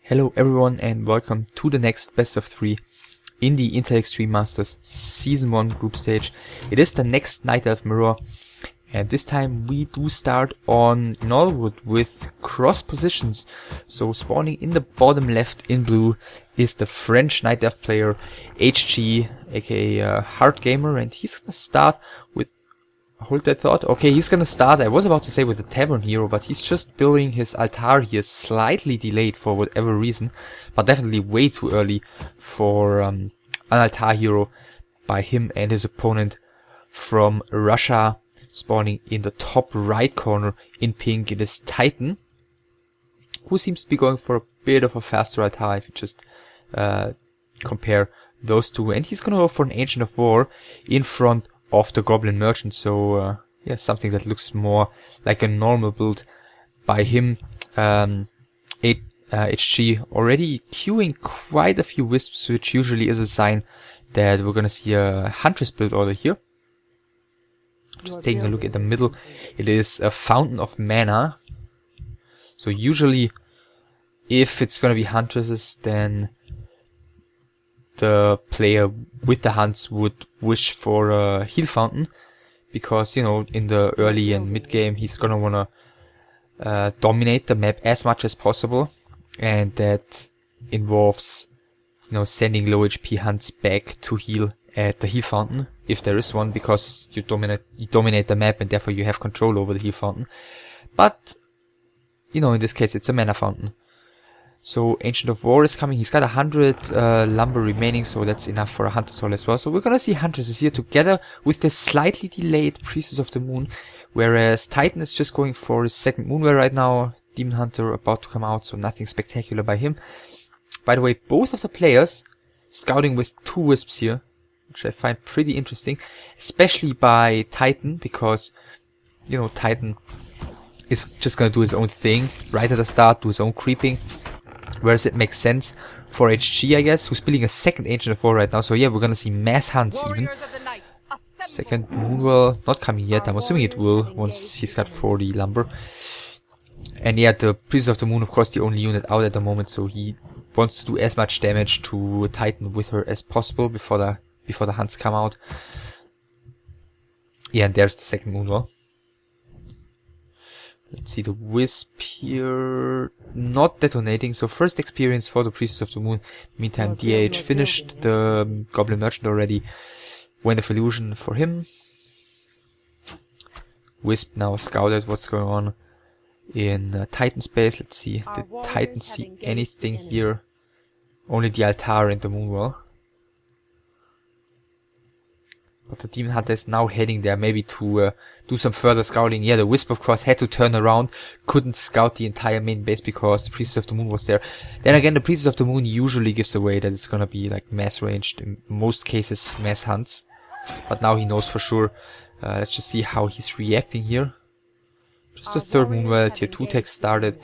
Hello everyone and welcome to the next best of 3 in the Intel Extreme Masters Season 1 group stage. It is the next Night Elf mirror, and this time we do start on Norwood with cross positions. So spawning in the bottom left in blue is the French Night Elf player HG, aka Hard Gamer, and he's gonna start with... Hold that thought. Okay, he's gonna start, I was about to say with the Tavern Hero, but he's just building his altar here, slightly delayed for whatever reason, but definitely way too early for an altar hero by him and his opponent from Russia. Spawning in the top right corner in pink, it is TitaN, who seems to be going for a bit of a faster altar if you just compare those two, and he's gonna go for an Ancient of War in front of the Goblin Merchant. So yeah, something that looks more like a normal build by him. HG already queuing quite a few Wisps, which usually is a sign that we're gonna see a Huntress build order here. Just taking a look at the middle, it is a Fountain of Mana. So usually if it's gonna be Huntresses, then the player with the hunts would wish for a heal fountain, because, you know, in the early and mid game he's gonna wanna dominate the map as much as possible, and that involves, you know, sending low HP hunts back to heal at the heal fountain if there is one, because you dominate the map and therefore you have control over the heal fountain. But you know, in this case it's a mana fountain. So Ancient of War is coming. He's got 100 lumber remaining, so that's enough for a Hunter Soul as well. So we're gonna see Huntresses here together with the slightly delayed Priestess of the Moon, whereas TitaN is just going for his second Moonwell right now. Demon Hunter about to come out, so nothing spectacular by him. By the way, both of the players scouting with 2 Wisps here, which I find pretty interesting, especially by TitaN, because, you know, TitaN is just gonna do his own thing right at the start, do his own creeping. Whereas it makes sense for HG, I guess, who's building a second Ancient of War right now. So yeah, we're gonna see mass hunts even. Second Moonwell not coming yet. I'm assuming it will once he's got 40 lumber. And yeah, the Priestess of the Moon, of course, the only unit out at the moment, so he wants to do as much damage to TitaN with her as possible before the hunts come out. Yeah, and there's the second Moonwell. Let's see, the Wisp here not detonating, so first experience for the Priestess of the Moon. Meantime, DH finished the Goblin Merchant already. Wind of Illusion for him. Wisp now scouted what's going on in TitaN space. Let's see, did TitaN see anything here? Only the altar and the Moonwell. But the Demon Hunter is now heading there, maybe to do some further scouting. Yeah, the Wisp, of course, had to turn around. Couldn't scout the entire main base because the Priestess of the Moon was there. Then again, the Priestess of the Moon usually gives away that it's gonna be like mass ranged. In most cases, mass hunts. But now he knows for sure. Let's just see how he's reacting here. Just a third Moonwell, tier 2 tech started.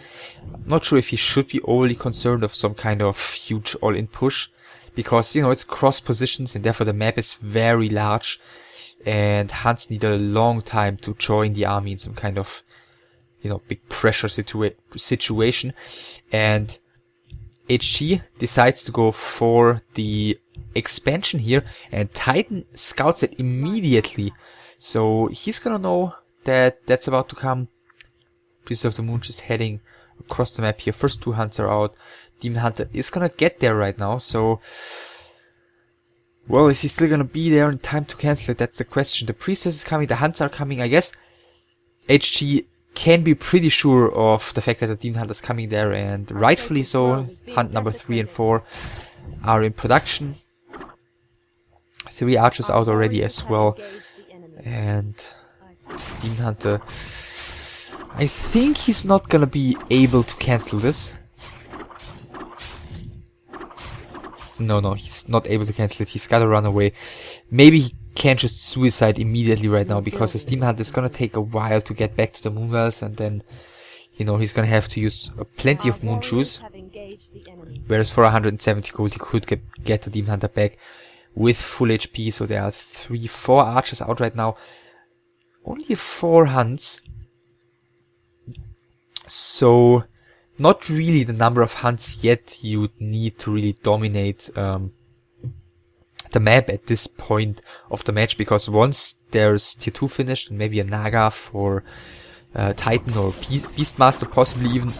I'm not sure if he should be overly concerned of some kind of huge all-in push, because, you know, it's cross positions and therefore the map is very large, and hunts need a long time to join the army in some kind of, you know, big pressure situation. And HG decides to go for the expansion here, and TitaN scouts it immediately. So he's gonna know that that's about to come. Priestess of the Moon just heading across the map here. First 2 hunts are out. Demon Hunter is gonna get there right now, so... Well, is he still gonna be there in time to cancel it? That's the question. The Priestess is coming, the hunts are coming. I guess HG can be pretty sure of the fact that the Demon Hunter is coming there, and rightfully so. Hunt number 3 and 4 are in production. 3 archers out already as well. And Demon Hunter... I think he's not gonna be able to cancel this. No, he's not able to cancel it. He's gotta run away. Maybe he can't just suicide immediately right now, because his Demon Hunter is gonna take a while to get back to the Moonwells, and then, you know, he's gonna have to use plenty of Moon Shoes. Whereas for 170 gold he could get the Demon Hunter back with full HP. So there are 4 archers out right now. Only 4 hunts. So not really the number of hunts yet you would need to really dominate the map at this point of the match, because once there's tier 2 finished and maybe a Naga for TitaN or Beastmaster possibly even,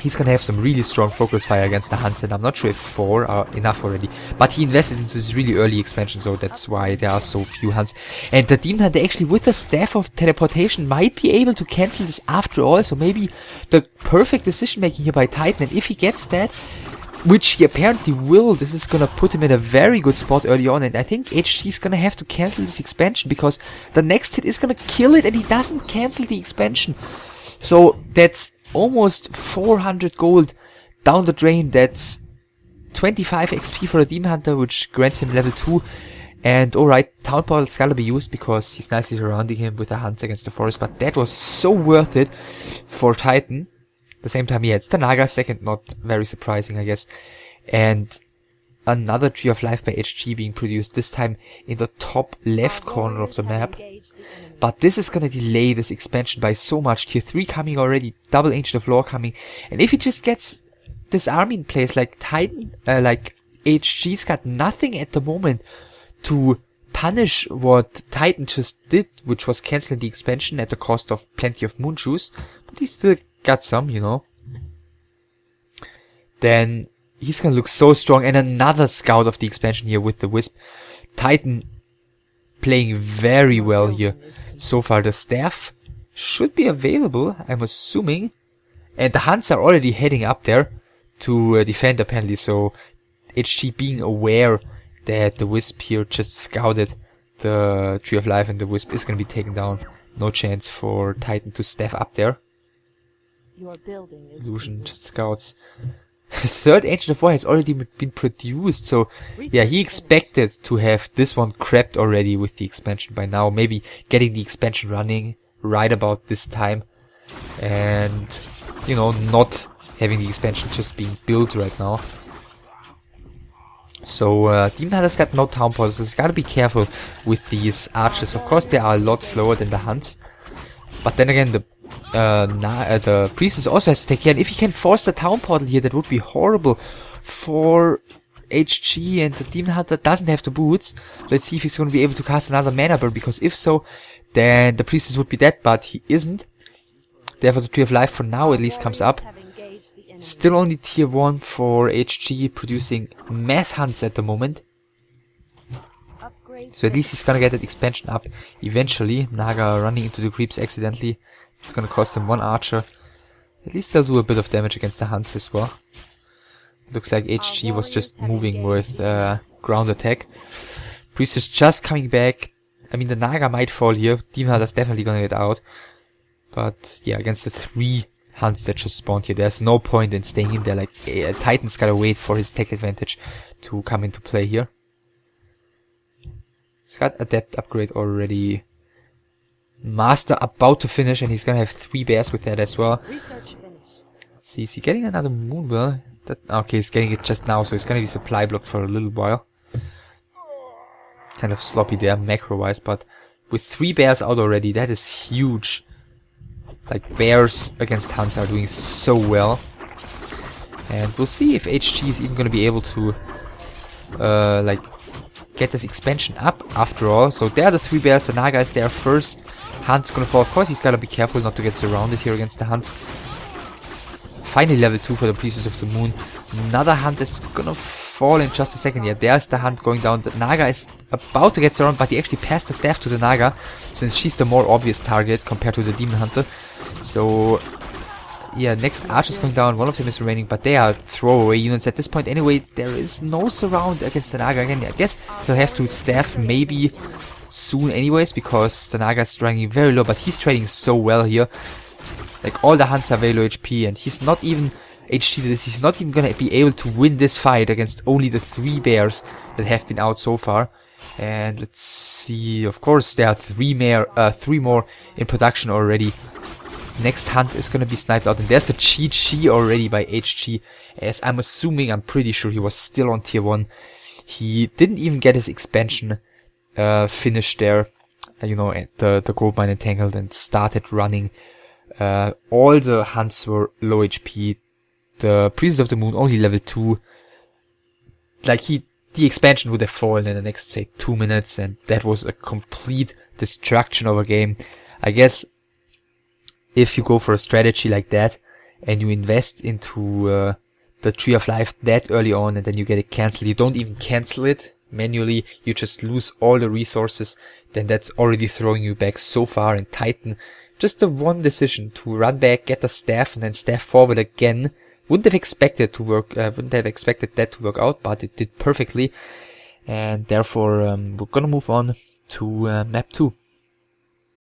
he's gonna have some really strong focus fire against the hunts, and I'm not sure if 4 are enough already. But he invested into this really early expansion, so that's why there are so few hunts. And the Demon Hunter actually with the Staff of Teleportation might be able to cancel this after all, so maybe the perfect decision making here by TitaN, and if he gets that, which he apparently will, this is gonna put him in a very good spot early on, and I think HG is gonna have to cancel this expansion, because the next hit is gonna kill it, and he doesn't cancel the expansion. So that's almost 400 gold down the drain. That's 25 XP for a Demon Hunter, which grants him level 2. And alright, Town Portal's gotta be used because he's nicely surrounding him with a hunt against the forest, but that was so worth it for TitaN. At the same time, yeah, it's the Naga second, not very surprising, I guess. And another Tree of Life by HG being produced, this time in the top left corner of the map. But this is gonna delay this expansion by so much. Tier 3 coming already, double Ancient of Lore coming. And if he just gets this army in place, like TitaN, like HG's got nothing at the moment to punish what TitaN just did, which was canceling the expansion at the cost of plenty of moon shoes. But he still got some, you know. Then he's gonna look so strong. And another scout of the expansion here with the Wisp. TitaN playing very well here. So far the staff should be available, I'm assuming. And the hunts are already heading up there to defend apparently. So HG being aware that the Wisp here just scouted the Tree of Life and the Wisp is going to be taken down. No chance for TitaN to staff up there. Your building is Illusion just scouts. Third Ancient of War has already been produced, so yeah, he expected to have this one crapped already with the expansion by now. Maybe getting the expansion running right about this time. And, you know, not having the expansion just being built right now. So, Demon Hunter's got no Town Portals, so he's gotta be careful with these archers. Of course, they are a lot slower than the hunts. But then again, the priestess also has to take care. And if he can force the Town Portal here, that would be horrible for HG, and the Demon Hunter doesn't have the boots. Let's see if he's going to be able to cast another Mana Burn, because if so, then the priestess would be dead, but he isn't. Therefore, the Tree of Life for now at least comes up. Still only tier 1 for HG, producing mass hunts at the moment. So at least he's gonna get that expansion up eventually. Naga running into the creeps accidentally. It's gonna cost him 1 archer. At least they'll do a bit of damage against the hunts as well. Looks like HG was just moving with ground attack. Priest is just coming back. I mean, the Naga might fall here. Demon Hunter's definitely gonna get out. But yeah, against the 3 hunts that just spawned here, there's no point in staying in there. Like, TitaN's gotta wait for his tech advantage to come into play here. He's got Adept upgrade already. Master about to finish, and he's gonna have 3 bears with that as well. Let's see, is he getting another Moonwell? Okay, he's getting it just now, so he's gonna be supply blocked for a little while. Kind of sloppy there, macro-wise, but with 3 bears out already, that is huge. Like, bears against hunts are doing so well. And we'll see if HG is even gonna be able to, like, get this expansion up after all. So there are the 3 bears, the Naga is there first. Hunt's gonna fall. Of course, he's gotta be careful not to get surrounded here against the hunts. Finally level 2 for the Priestess of the Moon. Another hunt is gonna fall in just a second. Yeah, there's the hunt going down. The Naga is about to get surrounded, but he actually passed the staff to the Naga, since she's the more obvious target compared to the Demon Hunter. So yeah, next archer is going down. One of them is remaining, but they are throwaway units at this point. Anyway, there is no surround against the Naga again. I guess he'll have to staff maybe soon anyways, because the Naga is running very low, but he's trading so well here. Like, all the hunts are very low HP, and he's not even HG this. He's not even gonna be able to win this fight against only the 3 bears that have been out so far. And let's see, of course there are 3 more in production already. Next hunt is gonna be sniped out, and there's a cheat sheet already by HG, as I'm assuming, I'm pretty sure he was still on tier 1. He didn't even get his expansion finished there, you know, at the gold mine entangled, and started running All the hunts were low HP. The Priest of the Moon only level 2. Like the expansion would have fallen in the next, say, 2 minutes, and that was a complete destruction of a game. I guess if you go for a strategy like that and you invest into the Tree of Life that early on and then you get it cancelled, you don't even cancel it manually, you just lose all the resources, then that's already throwing you back so far. In TitaN, just the one decision to run back, get the staff, and then staff forward again, wouldn't have expected that to work out, but it did perfectly. And therefore we're gonna move on to map 2.